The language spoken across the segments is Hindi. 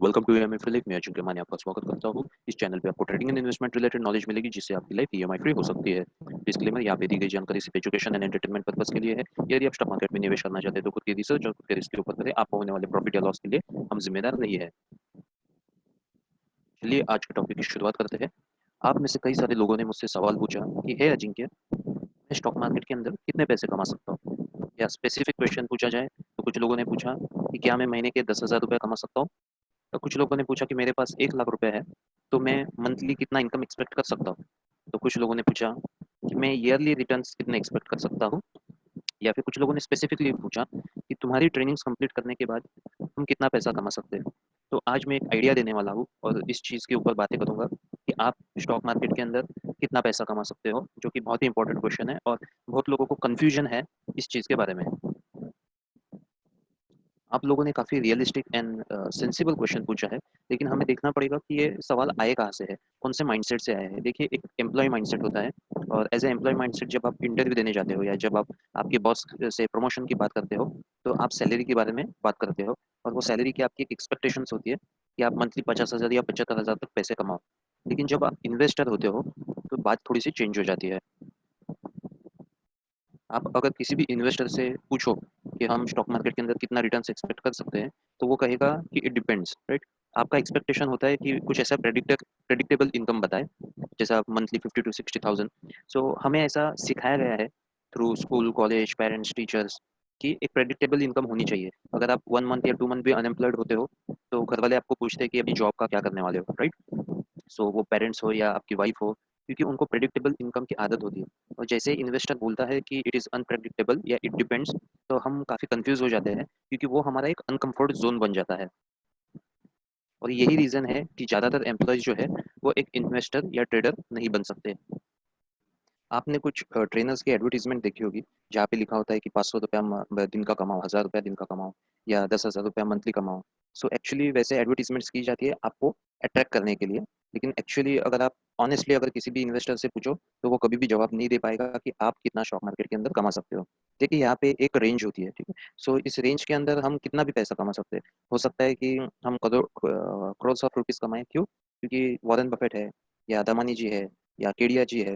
Welcome to EMI free life. मैं अजिंक्य माने आपका स्वागत करता हूँ। इस चैनल पे आपको trading and investment related knowledge मिलेगी, जिससे आपकी लाइफ ईएमआई फ्री हो सकती है। डिस्क्लेमर, यहाँ पे दी गई जानकारी सिर्फ एजुकेशन एंड एंटरटेनमेंट पर्पस के लिए है। यदि आप स्टॉक मार्केट में निवेश करना चाहते हैं तो खुद की रिसर्च और खुद के रिस्क के ऊपर करें। आपको होने वाले प्रॉफिट या लॉस के लिए हम जिम्मेदार नहीं है। चलिए आज के टॉपिक की शुरुआत करते हैं। आप में से कई सारे लोगों ने मुझसे सवाल पूछा कि हे अजिंक्य, मैं स्टॉक मार्केट के अंदर कितने पैसे कमा सकता हूँ, या स्पेसिफिक क्वेश्चन पूछा जाए तो कुछ लोगों ने पूछा कि क्या मैं महीने के 10,000 रुपये कमा सकता हूँ। तो कुछ लोगों ने पूछा कि मेरे पास 1 लाख रुपए है, तो मैं मंथली कितना इनकम एक्सपेक्ट कर सकता हूँ। तो कुछ लोगों ने पूछा कि मैं ईयरली रिटर्न्स कितने एक्सपेक्ट कर सकता हूँ। या फिर कुछ लोगों ने स्पेसिफिकली पूछा कि तुम्हारी ट्रेनिंग्स कंप्लीट करने के बाद तुम कितना पैसा कमा सकते हो। तो आज मैं एक आइडिया देने वाला हूँ और इस चीज़ के ऊपर बातें करूँगा कि आप स्टॉक मार्केट के अंदर कितना पैसा कमा सकते हो, जो कि बहुत ही इंपॉर्टेंट क्वेश्चन है और बहुत लोगों को कन्फ्यूजन है इस चीज़ के बारे में। आप लोगों ने काफ़ी रियलिस्टिक एंड सेंसिबल क्वेश्चन पूछा है, लेकिन हमें देखना पड़ेगा कि ये सवाल आए कहाँ से है, कौन से माइंडसेट से आया है। देखिए, एक एम्प्लॉय माइंडसेट होता है, और एज ए एम्प्लॉय माइंडसेट जब आप इंटरव्यू देने जाते हो या जब आप आपके बॉस से प्रमोशन की बात करते हो, तो आप सैलरी के बारे में बात करते हो, और वो सैलरी की आपकी एक एक्सपेक्टेशंस होती है कि आप मंथली 50,000 या 75,000 तक पैसे कमाओ। लेकिन जब आप इन्वेस्टर होते हो तो बात थोड़ी सी चेंज हो जाती है। आप अगर किसी भी इन्वेस्टर से पूछो कि हम स्टॉक मार्केट के अंदर कितना रिटर्न्स एक्सपेक्ट कर सकते हैं, तो वो कहेगा कि इट डिपेंड्स, राइट। आपका एक्सपेक्टेशन होता है कि कुछ ऐसा प्रेडिक्टेबल इनकम बताए, जैसा मंथली 50 to 60,000। सो हमें ऐसा सिखाया गया है through school, college, parents, teachers, कि एक प्रेडिक्टेबल इनकम होनी चाहिए। अगर आप 1 मंथ या 2 मंथ भी अनएम्प्लॉयड होते हो, तो घर वाले आपको पूछते हैं कि अभी जॉब का क्या करने वाले हो, राइट। सो वो पेरेंट्स हो या आपकी वाइफ हो, क्योंकि उनको प्रेडिक्टेबल इनकम की आदत होती है। और जैसे ही इन्वेस्टर बोलता है कि इट इज़ अनप्रेडिक्टेबल या इट डिपेंड्स, तो हम काफ़ी कंफ्यूज हो जाते हैं, क्योंकि वो हमारा एक अनकंफर्ट जोन बन जाता है। और यही रीज़न है कि ज़्यादातर एम्प्लॉयज़ जो है वो एक इन्वेस्टर या ट्रेडर नहीं बन सकते। आपने कुछ ट्रेनर्स की एडवर्टाइजमेंट देखी होगी, जहाँ पे लिखा होता है कि 500 रुपया दिन का कमाओ, 1,000 रुपया दिन का कमाओ, या 10,000 रुपया मंथली कमाओ। सो एक्चुअली वैसे एडवर्टीजमेंट्स की जाती है आपको अट्रैक्ट करने के लिए। लेकिन एक्चुअली अगर आप ऑनेस्टली अगर किसी भी इन्वेस्टर से पूछो, तो वो कभी भी जवाब नहीं दे पाएगा कि आप कितना स्टॉक मार्केट के अंदर कमा सकते हो। देखिए, यहाँ पे एक रेंज होती है, ठीक है। सो इस रेंज के अंदर हम कितना भी पैसा कमा सकते हैं। हो सकता है कि हम करोड़ ऑफ रुपीज़ कमाएं। क्यों? क्योंकि वॉरेन बफेट है, या अदामानी जी है, या केडिया जी है,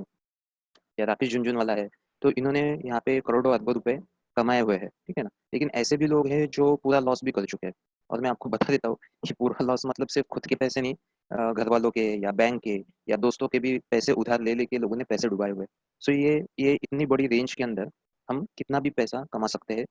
या राकेश झुनझुनवाला है। तो इन्होंने यहाँ पे करोड़ों अरबों रुपए कमाए हुए हैं, ठीक है ना। लेकिन ऐसे भी लोग हैं जो पूरा लॉस भी कर चुके हैं। और मैं आपको बता देता हूँ कि पूरा लॉस मतलब सिर्फ खुद के पैसे नहीं, घर वालों के या बैंक के या दोस्तों के भी पैसे उधार ले लेके लोगों ने पैसे डुबाए हुए। सो ये इतनी बड़ी रेंज के अंदर हम कितना भी पैसा कमा सकते हैं।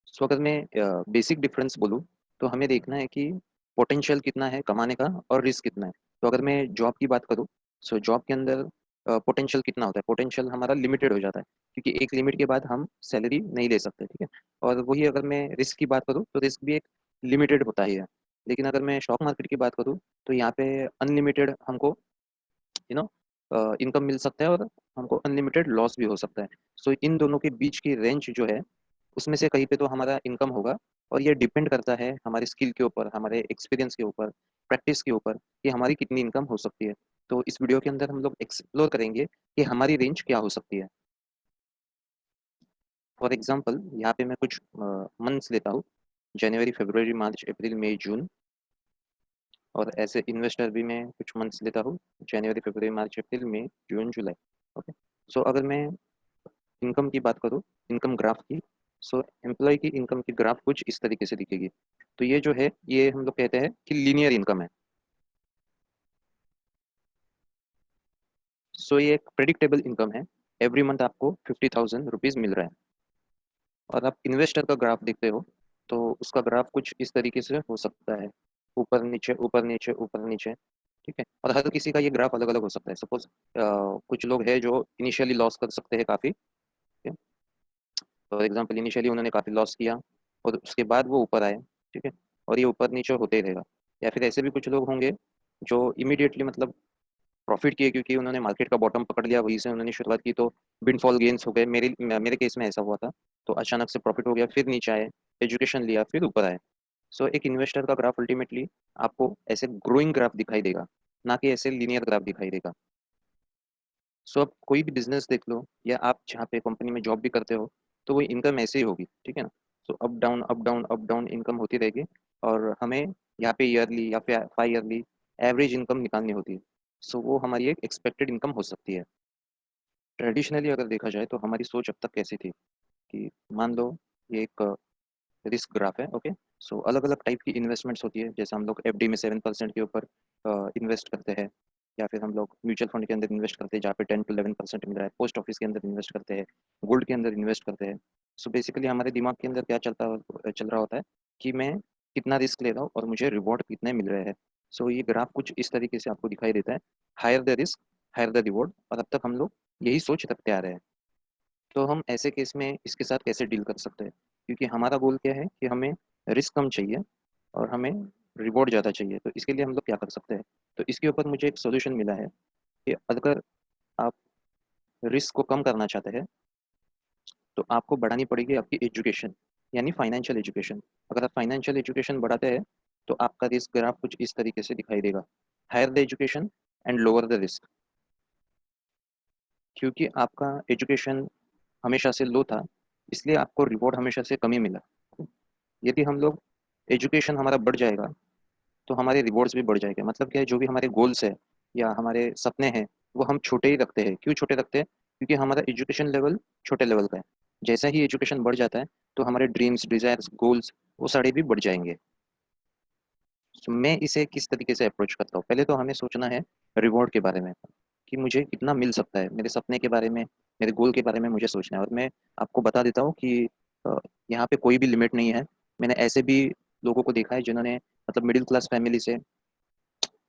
सो अगर मैं बेसिक डिफरेंस बोलूँ, तो हमें देखना है कि पोटेंशियल कितना है कमाने का और रिस्क कितना है। तो अगर मैं जॉब की बात करूँ, सो जॉब के अंदर पोटेंशियल कितना होता है, पोटेंशियल हमारा लिमिटेड हो जाता है, क्योंकि एक लिमिट के बाद हम सैलरी नहीं ले सकते, ठीक है। और वही अगर मैं रिस्क की बात करूँ, तो रिस्क भी एक लिमिटेड होता ही है। लेकिन अगर मैं स्टॉक मार्केट की बात करूँ, तो यहाँ पे अनलिमिटेड हमको यू नो इनकम मिल सकता है, और हमको अनलिमिटेड लॉस भी हो सकता है। सो इन दोनों के बीच की रेंज जो है, उसमें से कहीं पे तो हमारा इनकम होगा। और ये डिपेंड करता है हमारे स्किल के ऊपर, हमारे एक्सपीरियंस के ऊपर, प्रैक्टिस के ऊपर, कि हमारी कितनी इनकम हो सकती है। तो इस वीडियो के अंदर हम लोग एक्सप्लोर करेंगे कि हमारी रेंज क्या हो सकती है। फॉर एग्जांपल, यहाँ पे मैं कुछ मंथ्स लेता हूँ: जनवरी, फरवरी, मार्च, अप्रैल, मई, जून। और ऐसे इन्वेस्टर भी मैं कुछ मंथ्स लेता हूँ: जनवरी, फरवरी, मार्च, अप्रैल, मई, जून, जुलाई। ओके। सो अगर मैं इनकम की बात करूँ, इनकम ग्राफ की, सो एम्प्लॉय की इनकम की ग्राफ कुछ इस तरीके से दिखेगी। तो ये जो है, ये हम लोग कहते हैं कि लीनियर इनकम है। सो ये एक प्रेडिक्टेबल इनकम है। एवरी मंथ आपको 50,000 रुपीज़ मिल रहा है। और आप इन्वेस्टर का ग्राफ देखते हो, तो उसका ग्राफ कुछ इस तरीके से हो सकता है: ऊपर नीचे, ऊपर नीचे, ऊपर नीचे, ठीक है। और हर किसी का ये ग्राफ अलग अलग हो सकता है। सपोज कुछ लोग हैं जो इनिशियली लॉस कर सकते हैं काफ़ी, ठीक है। फॉर एग्जाम्पल, इनिशियली उन्होंने काफ़ी लॉस किया, और उसके बाद वो ऊपर आए, ठीक है। और ये ऊपर नीचे होते ही रहेगा। या फिर ऐसे भी कुछ लोग होंगे जो इमीडिएटली मतलब प्रॉफिट किए, क्योंकि उन्होंने मार्केट का बॉटम पकड़ लिया, वहीं से उन्होंने शुरुआत की, तो विंडफॉल गेन्स हो गए। मेरे केस में ऐसा हुआ था। तो अचानक से प्रॉफिट हो गया, फिर नीचे आए, एजुकेशन लिया, फिर ऊपर आए। सो एक इन्वेस्टर का ग्राफ अल्टीमेटली आपको ऐसे ग्रोइंग ग्राफ दिखाई देगा, ना कि ऐसे लीनियर ग्राफ दिखाई देगा। सो अब कोई भी बिजनेस देख लो, या आप जहाँ पे कंपनी में जॉब भी करते हो, तो वो इनकम ऐसे ही होगी, ठीक है ना। So up down, up down, up down income होती रहेगी। और हमें यहाँ पे ईयरली या फिर 5 ईयरली एवरेज इनकम निकालनी होती है। सो वो हमारी एक एक्सपेक्टेड इनकम हो सकती है। ट्रेडिशनली अगर देखा जाए तो हमारी सोच अब तक कैसी थी कि मान लो ये एक रिस्क ग्राफ है, ओके। सो अलग अलग टाइप की इन्वेस्टमेंट्स होती है, जैसे हम लोग एफडी में 7% के ऊपर इन्वेस्ट करते हैं, या फिर हम लोग म्यूचुअल फंड के अंदर इन्वेस्ट करते हैं जहाँ पे 10 to 11% मिल रहा है, पोस्ट ऑफिस के अंदर इन्वेस्ट करते हैं, गोल्ड के अंदर इन्वेस्ट करते हैं। सो बेसिकली हमारे दिमाग के अंदर क्या चल रहा होता है कि मैं कितना रिस्क ले रहा हूँ और मुझे रिवॉर्ड कितने मिल रहे हैं। सो ये ग्राफ कुछ इस तरीके से आपको दिखाई देता है, higher the risk higher the reward, और अब तक हम लोग यही सोच रखते आ रहे हैं। तो हम ऐसे केस में इसके साथ कैसे डील कर सकते हैं, क्योंकि हमारा गोल क्या है कि हमें रिस्क कम चाहिए और हमें रिवॉर्ड ज़्यादा चाहिए। तो इसके लिए हम लोग क्या कर सकते हैं, तो इसके ऊपर मुझे एक सोल्यूशन मिला है कि अगर आप रिस्क को कम करना चाहते हैं तो आपको बढ़ानी पड़ेगी आपकी एजुकेशन, यानी फाइनेंशियल एजुकेशन। अगर आप फाइनेंशियल एजुकेशन बढ़ाते हैं तो आपका रिस्क ग्राफ कुछ इस तरीके से दिखाई देगा, higher the education and lower the risk. क्योंकि आपका एजुकेशन हमेशा से लो था, इसलिए आपको रिवॉर्ड हमेशा से कम ही मिला। यदि हम लोग एजुकेशन हमारा बढ़ जाएगा तो हमारे रिवॉर्ड्स भी बढ़ जाएंगे। मतलब क्या है, जो भी हमारे गोल्स है या हमारे सपने हैं वो हम छोटे ही रखते हैं। क्यों छोटे रखते हैं? क्योंकि हमारा एजुकेशन लेवल छोटे लेवल का है। जैसा ही एजुकेशन बढ़ जाता है तो हमारे ड्रीम्स डिजायर्स गोल्स वो सारे भी बढ़ जाएंगे। तो मैं इसे किस तरीके से अप्रोच करता हूँ, पहले तो हमें सोचना है रिवॉर्ड के बारे में कि मुझे कितना मिल सकता है, मेरे सपने के बारे में, मेरे गोल के बारे में मुझे सोचना है। और मैं आपको बता देता हूँ कि यहाँ पे कोई भी लिमिट नहीं है। मैंने ऐसे भी लोगों को देखा है जिन्होंने मतलब मिडिल क्लास फैमिली से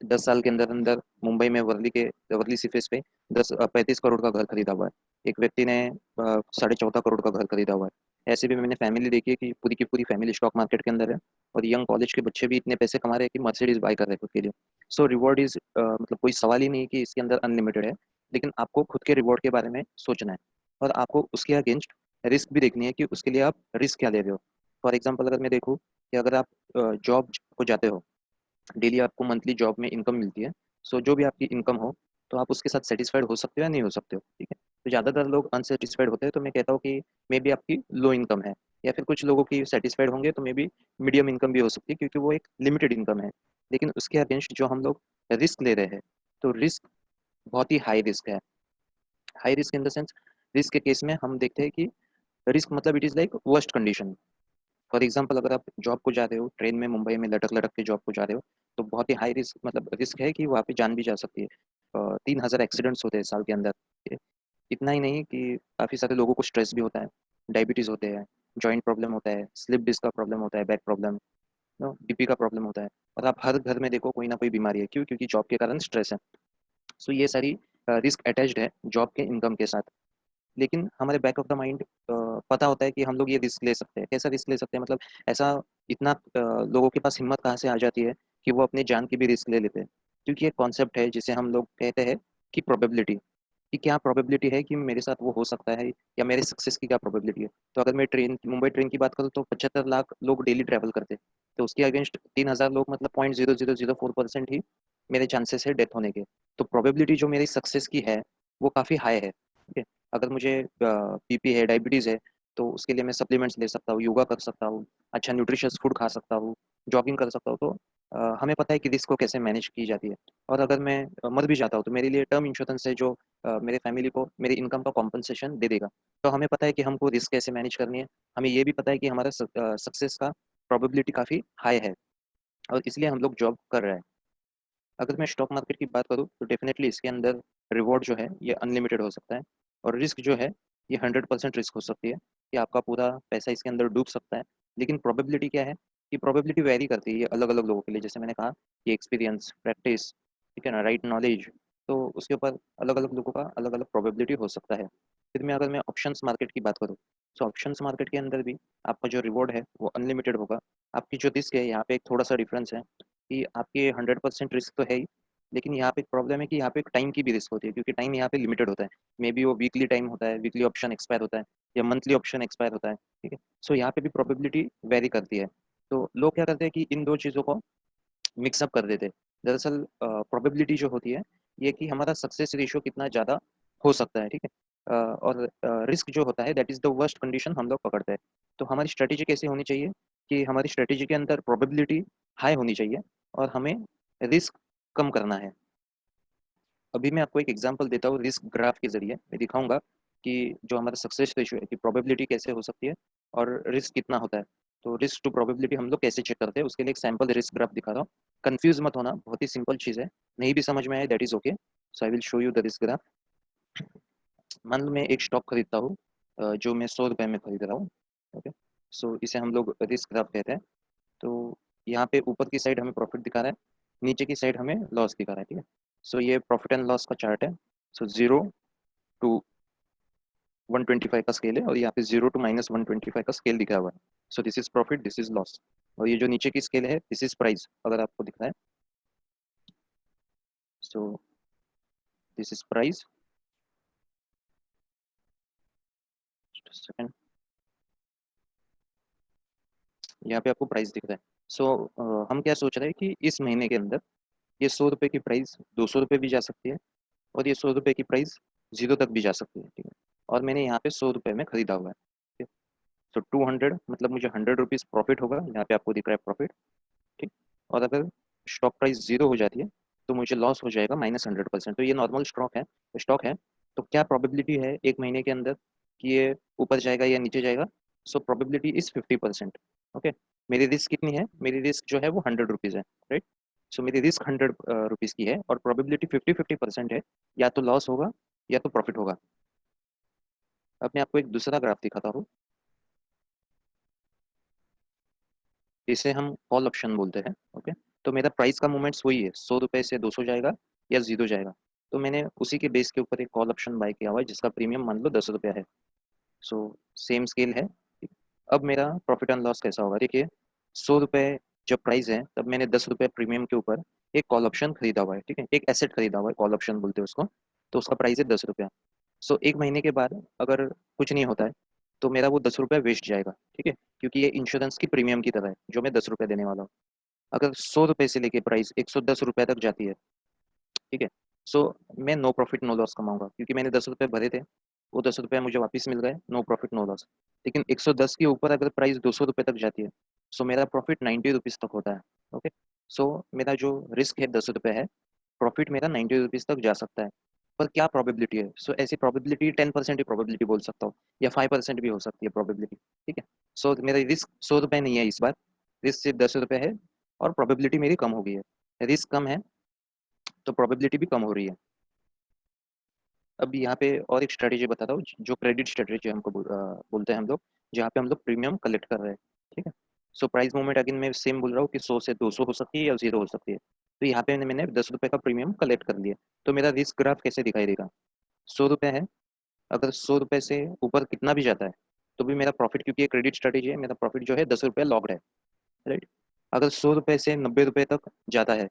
10 साल के अंदर अंदर मुंबई में वर्ली सी फेस पे 35 करोड़ का घर खरीदा हुआ है। एक व्यक्ति ने 14.5 करोड़ का घर खरीदा हुआ है। ऐसे भी मैंने फैमिली देखी है कि पूरी की पूरी फैमिली स्टॉक मार्केट के अंदर है, और यंग कॉलेज के बच्चे भी इतने पैसे कमा रहे हैं कि मर्सिडीज बाय कर रहे हैं खुद के लिए। सो रिवॉर्ड इज मतलब कोई सवाल ही नहीं कि इसके अंदर अनलिमिटेड है, लेकिन आपको खुद के रिवॉर्ड के बारे में सोचना है और आपको उसके अगेंस्ट रिस्क भी देखनी है कि उसके लिए आप रिस्क क्या ले रहे हो। फॉर एग्जाम्पल अगर मैं देखूँ कि अगर आप जॉब को जाते हो, डेली आपको मंथली जॉब में इनकम मिलती है। सो जो भी आपकी इनकम हो तो आप उसके साथ सेटिस्फाइड हो सकते हो या नहीं हो सकते हो, ठीक है। तो ज़्यादातर लोग अनसेटिस्फाइड होते हैं, तो मैं कहता हूँ कि मे बी आपकी लो इनकम है, या फिर कुछ लोगों की सेटिस्फाइड होंगे तो मे बी मीडियम इनकम भी हो सकती है, क्योंकि वो एक लिमिटेड इनकम है। लेकिन उसके अगेंस्ट जो हम लोग रिस्क ले रहे हैं, तो रिस्क बहुत ही हाई रिस्क है। High risk in the sense, risk के केस में हम देखते हैं कि रिस्क मतलब it is like worst condition. For example अगर आप जॉब को जा रहे हो, ट्रेन में मुंबई में लटक लटक के जॉब को जा रहे हो, तो बहुत ही हाई रिस्क मतलब रिस्क है कि वहाँ पे जान भी जा सकती है। 3,000 एक्सीडेंट्स होते हैं साल के अंदर। इतना ही नहीं कि काफ़ी सारे लोगों को स्ट्रेस भी होता है, डायबिटीज़ होते हैं, जॉइंट प्रॉब्लम होता है, स्लिप डिस्क का प्रॉब्लम होता है, बैक प्रॉब्लम, नो बीपी का प्रॉब्लम होता है। और आप हर घर में देखो कोई ना कोई बीमारी है। क्यों? क्योंकि जॉब के कारण स्ट्रेस है। सो ये सारी रिस्क अटैच्ड है जॉब के इनकम के साथ। लेकिन हमारे बैक ऑफ द माइंड पता होता है कि हम लोग ये रिस्क ले सकते हैं। कैसा रिस्क ले सकते हैं मतलब, ऐसा इतना लोगों के पास हिम्मत कहाँ से आ जाती है कि वो अपनी जान की भी रिस्क ले लेते हैं। क्योंकि एक कॉन्सेप्ट है जिसे हम लोग कहते हैं कि प्रोबेबिलिटी, कि क्या प्रोबेबिलिटी है कि मेरे साथ वो हो सकता है, या मेरे सक्सेस की क्या प्रोबेबिलिटी है। तो अगर मैं मुंबई ट्रेन की बात करूँ तो 75 लाख लोग डेली ट्रैवल करते हैं, तो उसके अगेंस्ट 3,000 लोग मतलब 0.0004% ही मेरे चांसेस है डेथ होने के। तो प्रोबेबिलिटी जो मेरी सक्सेस की है वो काफ़ी हाई है, ठीक है। अगर मुझे बीपी है, डायबिटीज़ है, तो उसके लिए मैं सप्लीमेंट्स ले सकता हूँ, योगा कर सकता हूँ, अच्छा न्यूट्रिशियस फूड खा सकता हूँ, जॉगिंग कर सकता हूँ। तो हमें पता है कि रिस्क को कैसे मैनेज की जाती है। और अगर मैं मर भी जाता हूँ तो मेरे लिए टर्म इंश्योरेंस है जो मेरे फैमिली को मेरी इनकम का कॉम्पनसेशन दे देगा। तो हमें पता है कि हमको रिस्क कैसे मैनेज करनी है। हमें ये भी पता है कि हमारा सक्सेस का प्रोबेबिलिटी काफ़ी हाई है, और इसलिए हम लोग जॉब कर रहे हैं। अगर मैं स्टॉक मार्केट की बात करूँ तो डेफिनेटली इसके अंदर रिवॉर्ड जो है ये अनलिमिटेड हो सकता है, और रिस्क जो है ये 100% रिस्क हो सकती है कि आपका पूरा पैसा इसके अंदर डूब सकता है। लेकिन प्रोबेबिलिटी क्या है कि प्रोबेबिलिटी वेरी करती है ये अलग अलग लोगों के लिए। जैसे मैंने कहा कि एक्सपीरियंस, प्रैक्टिस, ठीक है ना, राइट नॉलेज, तो उसके ऊपर अलग अलग लोगों का अलग अलग प्रोबेबिलिटी हो सकता है। फिर मैं अगर मैं ऑप्शंस मार्केट की बात करूँ, तो ऑप्शंस मार्केट के अंदर भी आपका जो रिवॉर्ड है वो अनलिमिटेड होगा। आपकी जो रिस्क है यहाँ पे एक थोड़ा सा डिफरेंस है कि आपके 100% रिस्क तो है ही, लेकिन यहाँ पे एक प्रॉब्लम है कि यहाँ पे एक टाइम की भी रिस्क होती है, क्योंकि टाइम यहाँ पे लिमिटेड होता है। मे बी वो वीकली टाइम होता है, वीकली ऑप्शन एक्सपायर होता है, या मंथली ऑप्शन एक्सपायर होता है, ठीक है। सो यहाँ पे भी प्रोबेबिलिटी वेरी करती है। तो लोग क्या करते हैं कि इन दो चीज़ों को मिक्सअप कर देते हैं। दरअसल प्रोबेबिलिटी जो होती है ये कि हमारा सक्सेस रेशियो कितना ज़्यादा हो सकता है, ठीक है। और रिस्क जो होता है that is the worst condition हम लोग पकड़ते हैं। तो हमारी स्ट्रेटेजी कैसी होनी चाहिए कि हमारी स्ट्रेटेजी के अंदर प्रोबेबिलिटी हाई होनी चाहिए और हमें रिस्क कम करना है। अभी मैं आपको एक एग्जांपल देता हूँ रिस्क ग्राफ के ज़रिए। मैं दिखाऊँगा कि जो हमारा सक्सेस रेशियो है कि प्रोबेबिलिटी कैसे हो सकती है और रिस्क कितना होता है। तो रिस्क टू प्रोबेबिलिटी हम लोग कैसे चेक करते हैं उसके लिए एक सैंपल रिस्क ग्राफ दिखा रहा हूँ। कन्फ्यूज़ मत होना, बहुत ही सिंपल चीज़ है। नहीं भी समझ में आए that is okay. So I will show you the risk graph. मान लो मैं एक स्टॉक खरीदता हूँ जो मैं ₹100 में खरीद रहा हूँ। ओके, सो इसे हम लोग रिस्क ग्राफ कहते हैं। तो यहाँ पे ऊपर की साइड हमें प्रॉफिट दिखा रहा है, नीचे की साइड हमें लॉस दिखा रहा है, ठीक है। सो ये प्रॉफिट एंड लॉस का चार्ट है। सो 0 टू 125 का स्केल है और यहाँ पे 0 टू -125 का स्केल दिखा हुआ है। So this is profit, this is loss. और ये जो नीचे की स्केल है दिस इज प्राइस, अगर आपको दिख रहा है। So this is price. Second, यहाँ पे आपको प्राइस दिख रहा है। सो हम क्या सोच रहे हैं कि इस महीने के अंदर ये ₹100 की प्राइस ₹200 भी जा सकती है और ये ₹100 की प्राइस 0 तक भी जा सकती है, ठीक है। और मैंने यहाँ पे ₹100 में खरीदा हुआ है, ठीक है। तो 200 मतलब मुझे ₹100 प्रॉफिट होगा, यहाँ पे आपको दिख रहा है प्रॉफिट, ठीक। और अगर स्टॉक प्राइस 0 हो जाती है तो मुझे लॉस हो जाएगा -100%। तो ये नॉर्मल स्टॉक है। तो क्या प्रोबेबिलिटी है एक महीने के अंदर कि ये ऊपर जाएगा या नीचे जाएगा? So probability is 50%। ओके, मेरी रिस्क कितनी है? मेरी रिस्क जो है वो ₹100 है, राइट। सो मेरी रिस्क ₹100 की है और प्रोबेबिलिटी 50-50% है, या तो लॉस होगा या तो प्रॉफिट होगा। अब मैं आपको एक दूसरा ग्राफ दिखाता हूँ, इसे हम कॉल ऑप्शन बोलते हैं। ओके, तो मेरा प्राइस का मूवमेंट्स वही है, ₹100 से 200 जाएगा या 0 जाएगा। तो मैंने उसी के बेस के ऊपर एक कॉल ऑप्शन बाय किया हुआ है जिसका प्रीमियम मान लो ₹10 है। सो सेम स्केल है। अब मेरा प्रॉफिट एंड लॉस कैसा होगा? देखिए, ₹100 जब प्राइस है तब मैंने ₹10 प्रीमियम के ऊपर एक कॉल ऑप्शन खरीदा हुआ है, ठीक है। एक एसेट खरीदा हुआ है, कॉल ऑप्शन बोलते हैं उसको। तो उसका प्राइस है ₹10। सो एक महीने के बाद अगर कुछ नहीं होता है तो मेरा वो ₹10 वेस्ट जाएगा, ठीक है। क्योंकि ये इंश्योरेंस की प्रीमियम की तरह है जो मैं ₹10 देने वाला हूँ। अगर ₹100 से लेके प्राइस ₹110 तक जाती है, ठीक है। सो मैं नो प्रॉफिट नो लॉस कमाऊंगा क्योंकि मैंने ₹10 भरे थे, वो ₹10 मुझे वापस मिल गए, नो प्रॉफिट नो लॉस। लेकिन 110 के ऊपर अगर प्राइस ₹200 तक जाती है, सो मेरा प्रॉफिट ₹90 तक होता है। ओके, सो मेरा जो रिस्क है ₹10 है, प्रॉफिट मेरा ₹90 तक जा सकता है। पर क्या प्रोबेबिलिटी है? सो ऐसी प्रोबेबिलिटी 10% ही प्रोबेबिलिटी बोल सकता हूँ, या 5% भी हो सकती है प्रोबेबिलिटी, ठीक है। सो मेरा रिस्क ₹100 नहीं है इस बार, रिस्क सिर्फ ₹10 है और प्रोबेबिलिटी मेरी कम हो गई है। रिस्क कम है तो प्रोबेबिलिटी भी कम हो रही है। अब यहाँ पे और एक स्ट्रेटेजी बताता हूँ जो क्रेडिट स्ट्रेटेजी हमको बोलते हैं हम लोग, जहाँ पे हम लोग प्रीमियम कलेक्ट कर रहे हैं, ठीक है। सो प्राइस मूवमेंट अगेन मैं सेम बोल रहा हूँ कि 100 से 200 हो सकती है या 0 हो सकती है। तो यहाँ पे मैंने ₹10 का प्रीमियम कलेक्ट कर लिया। तो मेरा रिस्क ग्राफ कैसे दिखाई देगा? ₹100 है, अगर ₹100 से ऊपर कितना भी जाता है तो भी मेरा प्रॉफिट, क्योंकि ये क्रेडिट स्ट्रेटेजी है, मेरा प्रॉफिट जो है ₹10 लॉक्ड है, राइट। अगर ₹100 से ₹90 तक जाता है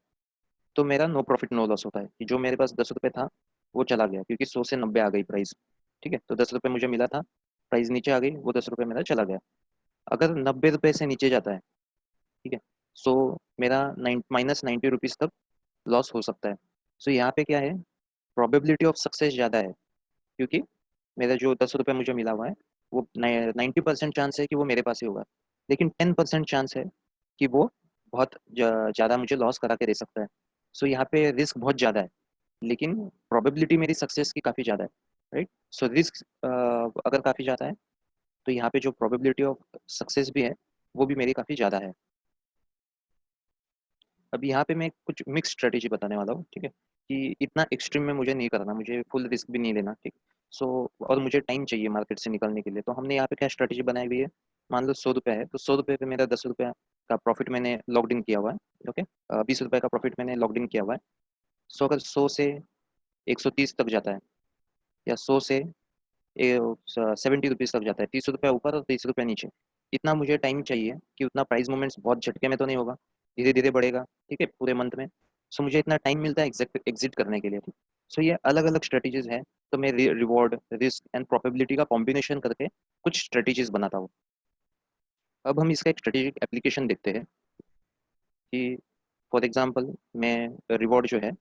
तो मेरा नो प्रॉफिट नो लॉस होता है कि जो मेरे पास ₹10 था वो चला गया, क्योंकि 100 से 90 आ गई प्राइस, ठीक है। तो ₹10 मुझे मिला था, प्राइस नीचे आ गई, वो ₹10 मेरा चला गया। अगर ₹90 से नीचे जाता है, ठीक है, सो मेरा -90 रुपीज़ तक लॉस हो सकता है। सो यहाँ पे क्या है, प्रोबेबिलिटी ऑफ सक्सेस ज़्यादा है, क्योंकि मेरा जो ₹10 मुझे मिला हुआ है वो 90% चांस है कि वो मेरे पास ही होगा, लेकिन 10% चांस है कि वो बहुत ज़्यादा मुझे लॉस करा के दे सकता है। सो यहाँ पे रिस्क बहुत ज़्यादा है, लेकिन प्रोबेबिलिटी मेरी सक्सेस की काफ़ी ज़्यादा है, राइट। सो रिस्क अगर काफ़ी ज़्यादा है तो यहाँ पे जो प्रोबेबिलिटी ऑफ सक्सेस भी है वो भी मेरी काफ़ी ज़्यादा है। अब यहाँ पे मैं कुछ मिक्स स्ट्रेटेजी बताने वाला हूँ, ठीक है, कि इतना एक्सट्रीम में मुझे नहीं करना, मुझे फुल रिस्क भी नहीं लेना, ठीक। सो और मुझे टाइम चाहिए मार्केट से निकलने के लिए, तो हमने यहाँ पे क्या स्ट्रेटेजी बनाई हुई है। मान लो ₹100 है तो ₹100 पे मेरा ₹10 का प्रॉफिट मैंने लॉक्ड इन किया हुआ है। ओके, ₹20 का प्रॉफिट मैंने लॉक्ड इन किया हुआ है। सो अगर 100 से 130 तक जाता है, या 100 से 70 रुपीज़ तक जाता है, ₹30 ऊपर और ₹30 नीचे, इतना मुझे टाइम चाहिए कि उतना प्राइस मूवमेंट्स बहुत झटके में तो नहीं होगा, धीरे धीरे बढ़ेगा, ठीक है, पूरे मंथ में। सो मुझे इतना टाइम मिलता है एग्जिट करने के लिए, ठीक। सो ये अलग अलग स्ट्रेटेजीज हैं। तो मैं रिवॉर्ड, रिस्क एंड प्रोबेबिलिटी का कॉम्बिनेशन करके कुछ स्ट्रेटेजीज बनाता हूँ। अब हम इसका एक स्ट्रेटेजिक एप्लीकेशन देखते हैं कि फॉर एग्जाम्पल मैं रिवॉर्ड जो है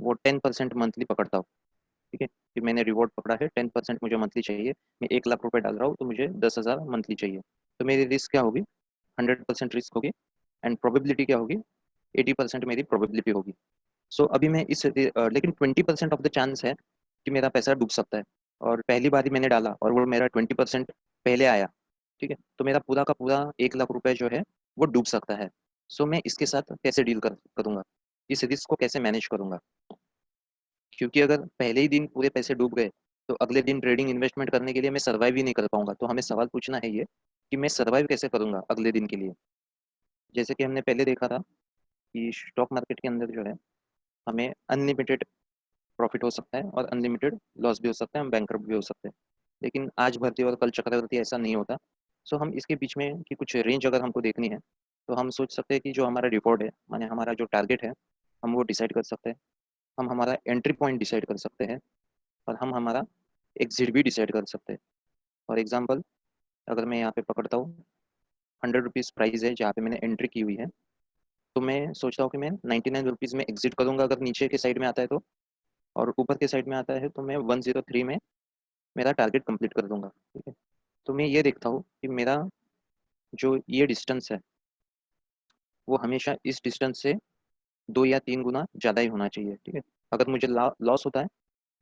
वो 10% मंथली पकड़ता हूँ, ठीक है। कि मैंने रिवॉर्ड पकड़ा है, 10% मुझे मंथली चाहिए। मैं 1 लाख रुपए डाल रहा हूँ तो मुझे 10,000 मंथली चाहिए। तो मेरी रिस्क क्या होगी? 100% रिस्क होगी, एंड प्रोबेबिलिटी क्या होगी, 80% मेरी प्रोबेबिलिटी होगी। सो अभी मैं लेकिन 20% ऑफ द चांस है कि मेरा पैसा डूब सकता है, और पहली बार ही मैंने डाला और वो मेरा 20% पहले आया, ठीक है, तो मेरा पूरा का पूरा 1 लाख रुपए जो है वो डूब सकता है। सो मैं इसके साथ कैसे डील करूंगा, इस रिस्क को कैसे मैनेज करूंगा, क्योंकि अगर पहले ही दिन पूरे पैसे डूब गए तो अगले दिन ट्रेडिंग इन्वेस्टमेंट करने के लिए मैं सर्वाइव ही नहीं कर पाऊंगा। तो हमें सवाल पूछना है ये कि मैं सर्वाइव कैसे करूंगा अगले दिन के लिए। जैसे कि हमने पहले देखा था कि स्टॉक मार्केट के अंदर जो है हमें अनलिमिटेड प्रॉफिट हो सकता है और अनलिमिटेड लॉस भी हो सकता है, हम बैंकरप्ट भी हो सकते हैं। लेकिन आज भर्ती और कल चक्रवर्ती ऐसा नहीं होता। सो हम इसके बीच में की कुछ रेंज अगर हमको देखनी है तो हम सोच सकते हैं कि जो हमारा रिवॉर्ड है, माने हमारा जो टारगेट है, हम वो डिसाइड कर सकते हैं। हम हमारा एंट्री पॉइंट डिसाइड कर सकते हैं और हम हमारा एग्जिट भी डिसाइड कर सकते हैं। फॉर एग्जाम्पल, अगर मैं यहाँ पे पकड़ता हूँ 100 रुपीज़ प्राइस है जहाँ पे मैंने एंट्री की हुई है, तो मैं सोचता हूँ कि मैं 99 रुपीज़ में एग्जिट करूँगा अगर नीचे के साइड में आता है तो, और ऊपर के साइड में आता है तो मैं 103 में मेरा टारगेट कंप्लीट कर दूंगा। ठीक है, तो मैं ये देखता हूँ कि मेरा जो ये डिस्टेंस है वो हमेशा इस डिस्टेंस से 2 या 3 गुना ज़्यादा ही होना चाहिए। ठीक है, अगर मुझे लॉस होता है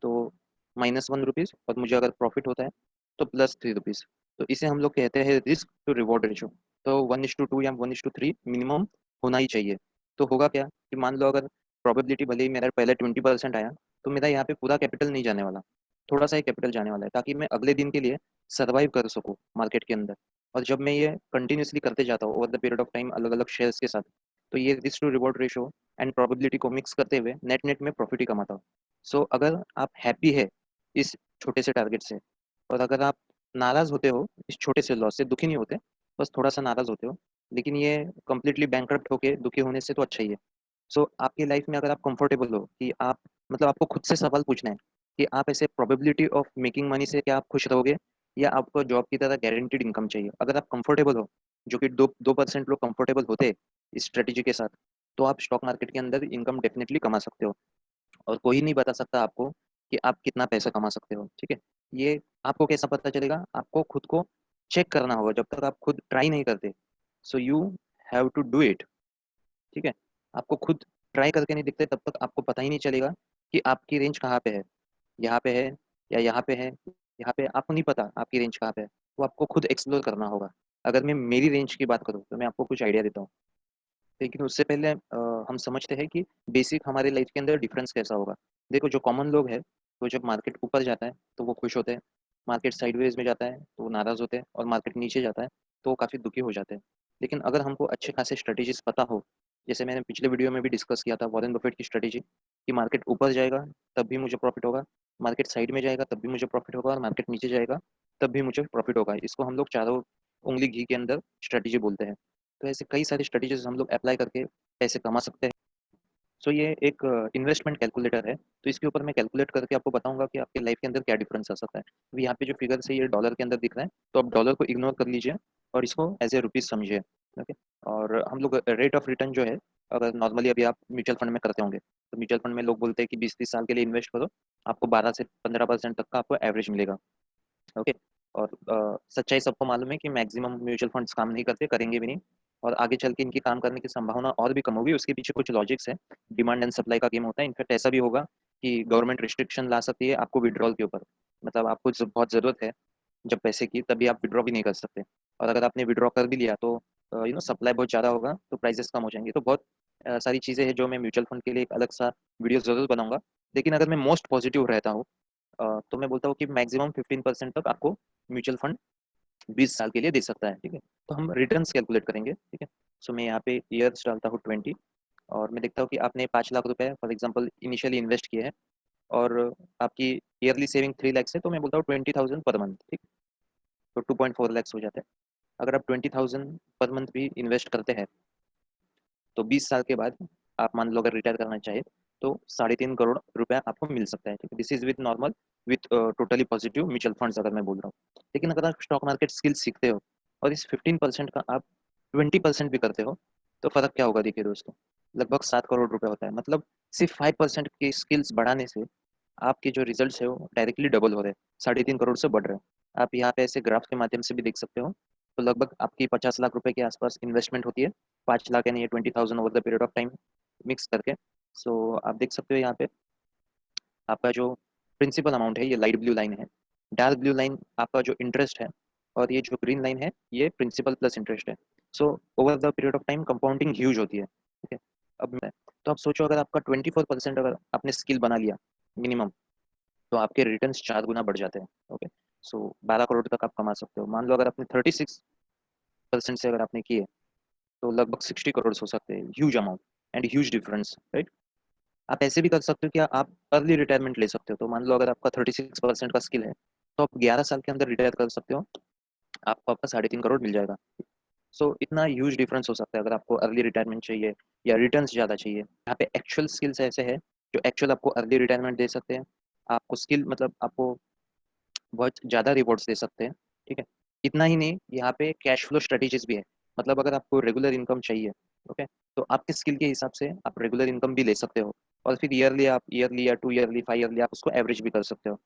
तो -1 रुपीज़, और मुझे अगर प्रॉफिट होता है तो +3 रुपीज़। तो इसे हम लोग कहते हैं रिस्क टू रिवॉर्ड रेशो। तो 1:2 या 1:3 मिनिमम होना ही चाहिए। तो होगा क्या कि मान लो अगर प्रोबेबिलिटी भले ही मेरा पहले 20% आया, तो मेरा यहाँ पे पूरा कैपिटल नहीं जाने वाला, थोड़ा सा ही कैपिटल जाने वाला है, ताकि मैं अगले दिन के लिए सर्वाइव कर सकूँ मार्केट के अंदर। और जब मैं ये कंटिन्यूसली करते जाता हूँ over the period of time अलग अलग शेयर्स के साथ, तो ये risk to reward ratio and probability को मिक्स करते हुए नेट नेट में प्रॉफिट ही कमाता हूँ। सो अगर आप हैप्पी है इस छोटे से टारगेट से, और अगर आप नाराज़ होते हो इस छोटे से लॉस से, दुखी नहीं होते, बस थोड़ा सा नाराज़ होते हो, लेकिन ये कंप्लीटली बैंकरप्ट होके दुखी होने से तो अच्छा ही है। सो आपकी लाइफ में अगर आप कंफर्टेबल हो कि आप, मतलब आपको खुद से सवाल पूछना है कि आप ऐसे प्रोबेबिलिटी ऑफ मेकिंग मनी से क्या आप खुश रहोगे, या आपको जॉब की तरह गारंटीड इनकम चाहिए। अगर आप कंफर्टेबल हो, जो कि 2% लोग कंफर्टेबल होते हैं इस स्ट्रेटेजी के साथ, तो आप स्टॉक मार्केट के अंदर इनकम डेफिनेटली कमा सकते हो। और कोई नहीं बता सकता आपको कि आप कितना पैसा कमा सकते हो। ठीक है, ये आपको कैसा पता चलेगा, आपको खुद को चेक करना होगा जब तक आप खुद ट्राई नहीं करते। So you have to do it. ठीक है, आपको खुद ट्राई करके नहीं दिखते तब तक आपको पता ही नहीं चलेगा कि आपकी रेंज कहाँ पे है, यहाँ पे है या यहाँ पे है। यहाँ पे आपको नहीं पता आपकी रेंज कहाँ पे है, वो आपको खुद एक्सप्लोर करना होगा। अगर मैं मेरी रेंज की बात करूँ तो मैं आपको कुछ आइडिया देता हूँ, लेकिन उससे पहले हम समझते हैं कि बेसिक हमारे लाइफ के अंदर डिफरेंस कैसा होगा। देखो, जो कॉमन लोग हैं, तो जब मार्केट ऊपर जाता है तो वो खुश होते हैं, मार्केट साइडवेज में जाता है तो वो नाराज़ होते हैं, और मार्केट नीचे जाता है तो वो काफ़ी दुखी हो जाते हैं। लेकिन अगर हमको अच्छे खासे स्ट्रेटेजीज पता हो, जैसे मैंने पिछले वीडियो में भी डिस्कस किया था वॉरेन बफेट की स्ट्रेटेजी, कि मार्केट ऊपर जाएगा तब भी मुझे प्रॉफिट होगा, मार्केट साइड में जाएगा तब भी मुझे प्रॉफिट होगा, और मार्केट नीचे जाएगा तब भी मुझे प्रॉफिट होगा। इसको हम लोग चारों उंगली घी के अंदर स्ट्रेटेजी बोलते हैं। तो ऐसे कई सारी स्ट्रेटेजीज हम लोग अप्लाई करके पैसे कमा सकते हैं। सो ये एक इन्वेस्टमेंट कैलकुलेटर है, तो इसके ऊपर मैं कैलकुलेट करके आपको बताऊंगा कि आपके लाइफ के अंदर क्या डिफरेंस आ सकता है। अभी यहाँ पे जो फिगर है ये डॉलर के अंदर दिख रहा है, तो आप डॉलर को इग्नोर कर लीजिए और इसको एज ए रुपीज़ समझिए। ओके, और हम लोग रेट ऑफ रिटर्न जो है, अगर नॉर्मली अभी आप म्यूचुअल फंड में करते होंगे, तो म्यूचुअल फंड में लोग बोलते हैं कि 20-30 साल के लिए इन्वेस्ट करो, आपको 12 से 15% तक का आपको एवरेज मिलेगा। ओके, और सच्चाई सबको मालूम है कि मैक्सिमम म्यूचुअल फंड्स काम नहीं करते, करेंगे भी नहीं, और आगे चल के इनकी काम करने की संभावना और भी कम होगी। उसके पीछे कुछ लॉजिक्स है, डिमांड एंड सप्लाई का गेम होता है। इनफैक्ट ऐसा भी होगा कि गवर्नमेंट रिस्ट्रिक्शन ला सकती है आपको विड्रॉल के ऊपर, मतलब आपको जब बहुत ज़रूरत है जब पैसे की, तभी आप विड्रॉ भी नहीं कर सकते। और अगर आपने विड्रॉ कर भी लिया तो सप्लाई बहुत ज़्यादा होगा तो प्राइसेस कम हो जाएंगे। तो बहुत सारी चीज़ें हैं जो मैं म्यूचुअल फंड के लिए एक अलग सा वीडियो ज़रूर बनाऊंगा। लेकिन अगर मैं मोस्ट पॉजिटिव रहता हूँ, तो मैं बोलता हूँ कि मैक्सिमम 15% तक आपको म्यूचुअल फंड 20 साल के लिए दे सकता है। ठीक है, तो हम रिटर्न्स कैलकुलेट करेंगे। ठीक है, सो मैं यहाँ पे ईयर्स डालता हूँ 20, और मैं देखता हूँ कि आपने 5 लाख रुपए फॉर एग्जाम्पल इनिशियली इन्वेस्ट किए हैं, और आपकी ईयरली सेविंग 3 लाख है, तो मैं बोलता हूँ 20,000 पर मंथ। ठीक, तो 2.4 लाख हो जाते हैं। अगर आप 20,000 पर मंथ भी इन्वेस्ट करते हैं, तो 20 साल के बाद आप मान लो अगर रिटायर करना चाहे तो 3.5 करोड़ रुपया आपको मिल सकता है। ठीक है, this is with normal, with totally positive mutual funds अगर मैं बोल रहा हूँ। लेकिन अगर आप स्टॉक मार्केट स्किल्स सीखते हो और इस 15% का आप 20% भी करते हो, तो फर्क क्या होगा देखिए दोस्तों, लगभग 7 करोड़ रुपए होता है। मतलब सिर्फ 5% की स्किल्स बढ़ाने से आपके जो रिजल्ट्स है वो डायरेक्टली डबल हो रहे हैं, 3.5 करोड़ से बढ़ रहे हैं। आप यहाँ पे ऐसे ग्राफ के माध्यम से भी देख सकते हो। तो लगभग आपकी 50 लाख रुपए के आसपास इन्वेस्टमेंट होती है, 5 लाख यानी 20,000 over the period of time mix करके। सो आप देख सकते हो यहाँ पे आपका जो प्रिंसिपल अमाउंट है ये लाइट ब्लू लाइन है, डार्क ब्लू लाइन आपका जो इंटरेस्ट है, और ये जो ग्रीन लाइन है ये प्रिंसिपल प्लस इंटरेस्ट है। So over the period of time compounding huge होती है, ठीक है। अब मैं तो आप सोचो अगर आपका 24% अगर आपने स्किल बना लिया मिनिमम, तो आपके रिटर्न्स 4 गुना बढ़ जाते हैं। ओके, सो 12 करोड़ तक आप कमा सकते हो। मान लो अगर आपने 36% से अगर आपने किए तो लगभग 60 करोड़ हो सकते हैं, huge amount and huge difference, right. आप ऐसे भी कर सकते हो कि आप अर्ली रिटायरमेंट ले सकते हो। तो मान लो अगर आपका 36% का स्किल है तो आप 11 साल के अंदर रिटायर कर सकते हो, आपको आपका 3.5 करोड़ मिल जाएगा। सो इतना ह्यूज डिफरेंस हो सकता है अगर आपको अर्ली रिटायरमेंट चाहिए या रिटर्न्स ज़्यादा चाहिए। यहाँ पे एक्चुअल स्किल्स ऐसे है जो एक्चुअल आपको अर्ली रिटायरमेंट दे सकते हैं, आपको स्किल मतलब आपको बहुत ज़्यादा रिवॉर्ड्स दे सकते हैं, ठीक है। इतना ही नहीं, यहाँ पे कैश फ्लो स्ट्रेटेजीज भी है। मतलब अगर आपको रेगुलर इनकम चाहिए, ओके, तो आपके स्किल के हिसाब से आप रेगुलर इनकम भी ले सकते हो, और फिर ईयरली आप ईयरली या 2 ईयरली 5 ईयरली आप उसको एवरेज भी कर सकते हो।